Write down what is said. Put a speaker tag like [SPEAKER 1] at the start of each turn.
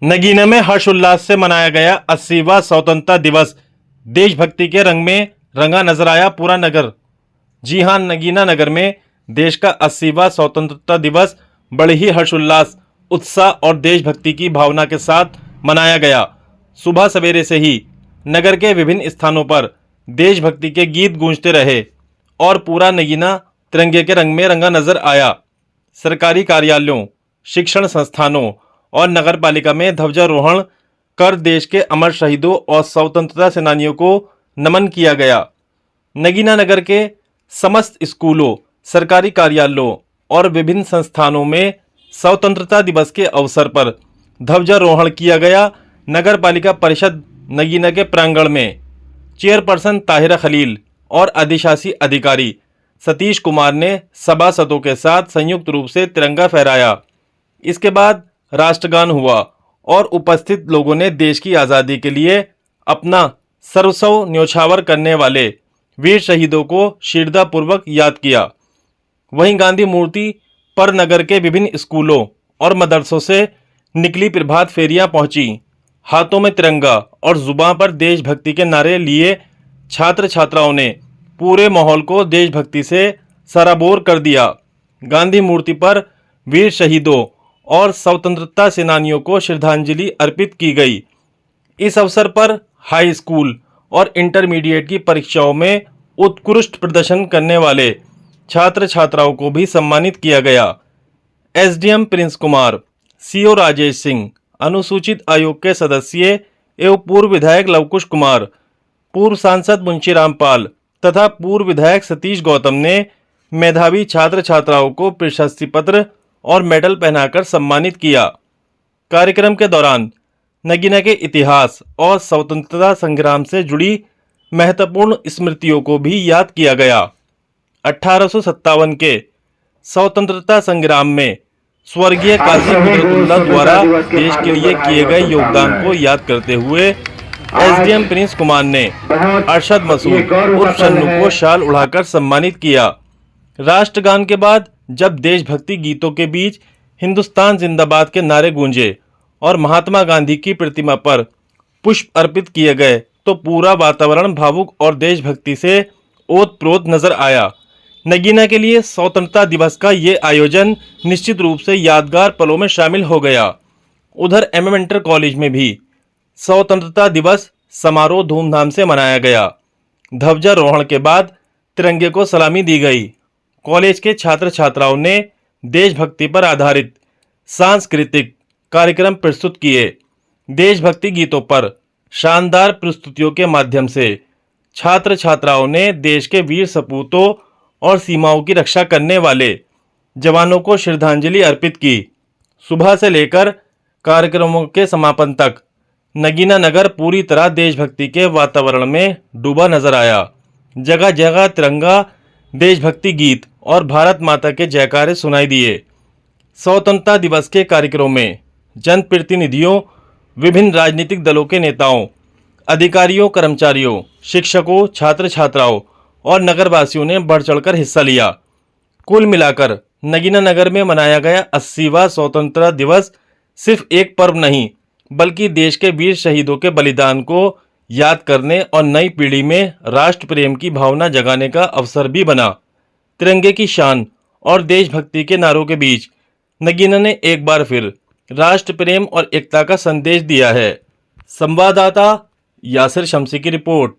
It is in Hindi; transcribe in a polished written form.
[SPEAKER 1] नगीना में हर्षोल्लास से मनाया गया 80वां स्वतंत्रता दिवस। देशभक्ति के रंग में रंगा नजर आया पूरा नगर। जी हां, नगीना नगर में देश का 80वां स्वतंत्रता दिवस बड़े ही हर्षोल्लास, उत्साह और देशभक्ति की भावना के साथ मनाया गया। सुबह सवेरे से ही नगर के विभिन्न स्थानों पर देशभक्ति के गीत गूंजते रहे और पूरा नगीना तिरंगे के रंग में रंगा नजर आया। सरकारी कार्यालयों, शिक्षण संस्थानों और नगर पालिका में ध्वजारोहण कर देश के अमर शहीदों और स्वतंत्रता सेनानियों को नमन किया गया। नगीना नगर के समस्त स्कूलों, सरकारी कार्यालयों और विभिन्न संस्थानों में स्वतंत्रता दिवस के अवसर पर ध्वजारोहण किया गया। नगर पालिका परिषद नगीना के प्रांगण में चेयरपर्सन ताहिरा खलील और अधिशासी अधिकारी सतीश कुमार ने सभासदों के साथ संयुक्त रूप से तिरंगा फहराया। इसके बाद राष्ट्रगान हुआ और उपस्थित लोगों ने देश की आज़ादी के लिए अपना सर्वस्व न्योछावर करने वाले वीर शहीदों को श्रद्धापूर्वक याद किया। वहीं गांधी मूर्ति पर नगर के विभिन्न स्कूलों और मदरसों से निकली प्रभात फेरियां पहुंची। हाथों में तिरंगा और जुबान पर देशभक्ति के नारे लिए छात्र छात्राओं ने पूरे माहौल को देशभक्ति से सराबोर कर दिया। गांधी मूर्ति पर वीर शहीदों और स्वतंत्रता सेनानियों को श्रद्धांजलि अर्पित की गई। इस अवसर पर हाई स्कूल और इंटरमीडिएट की परीक्षाओं में उत्कृष्ट प्रदर्शन करने वाले छात्र छात्राओं को भी सम्मानित किया गया। SDM Prince Kumar, CO Rajesh Singh, अनुसूचित आयोग के सदस्य एवं पूर्व विधायक लवकुश कुमार, पूर्व सांसद मुंशी रामपाल तथा पूर्व विधायक सतीश गौतम ने मेधावी छात्र छात्राओं को प्रशस्ति पत्र और मेडल पहनाकर सम्मानित किया। कार्यक्रम के दौरान नगीना के इतिहास और स्वतंत्रता संग्राम से जुड़ी महत्वपूर्ण स्मृतियों को भी याद किया गया। 1857 के स्वतंत्रता संग्राम में स्वर्गीय काजी कुदरतुल्लाह द्वारा देश के लिए किए गए योगदान को याद करते हुए एसडीएम प्रिंस कुमार ने अरशद मसूद उर्फ शन्नू को शाल उड़ाकर सम्मानित किया। राष्ट्रगान के बाद जब देशभक्ति गीतों के बीच हिंदुस्तान जिंदाबाद के नारे गूंजे और महात्मा गांधी की प्रतिमा पर पुष्प अर्पित किए गए तो पूरा वातावरण भावुक और देशभक्ति से ओतप्रोत नजर आया। नगीना के लिए स्वतंत्रता दिवस का ये आयोजन निश्चित रूप से यादगार पलों में शामिल हो गया। उधर एमएम इंटर कॉलेज में भी स्वतंत्रता दिवस समारोह धूमधाम से मनाया गया। ध्वजारोहण के बाद तिरंगे को सलामी दी गई। कॉलेज के छात्र छात्राओं ने देशभक्ति पर आधारित सांस्कृतिक कार्यक्रम प्रस्तुत किए। देशभक्ति गीतों पर शानदार प्रस्तुतियों के माध्यम से छात्र छात्राओं ने देश के वीर सपूतों और सीमाओं की रक्षा करने वाले जवानों को श्रद्धांजलि अर्पित की। सुबह से लेकर कार्यक्रमों के समापन तक नगीना नगर पूरी तरह देशभक्ति के वातावरण में डूबा नजर आया। जगह जगह तिरंगा, देशभक्ति गीत और भारत माता के जयकारे सुनाई दिए। स्वतंत्रता दिवस के कार्यक्रमों में जनप्रतिनिधियों, विभिन्न राजनीतिक दलों के नेताओं, अधिकारियों, कर्मचारियों, शिक्षकों, छात्र छात्राओं और नगरवासियों ने बढ़ चढ़कर हिस्सा लिया। कुल मिलाकर नगीना नगर में मनाया गया 80वां स्वतंत्रता दिवस सिर्फ एक पर्व नहीं, बल्कि देश के वीर शहीदों के बलिदान को याद करने और नई पीढ़ी में राष्ट्र प्रेम की भावना जगाने का अवसर भी बना। तिरंगे की शान और देशभक्ति के नारों के बीच नगीना ने एक बार फिर राष्ट्र प्रेम और एकता का संदेश दिया है। संवाददाता यासिर शमसी की रिपोर्ट।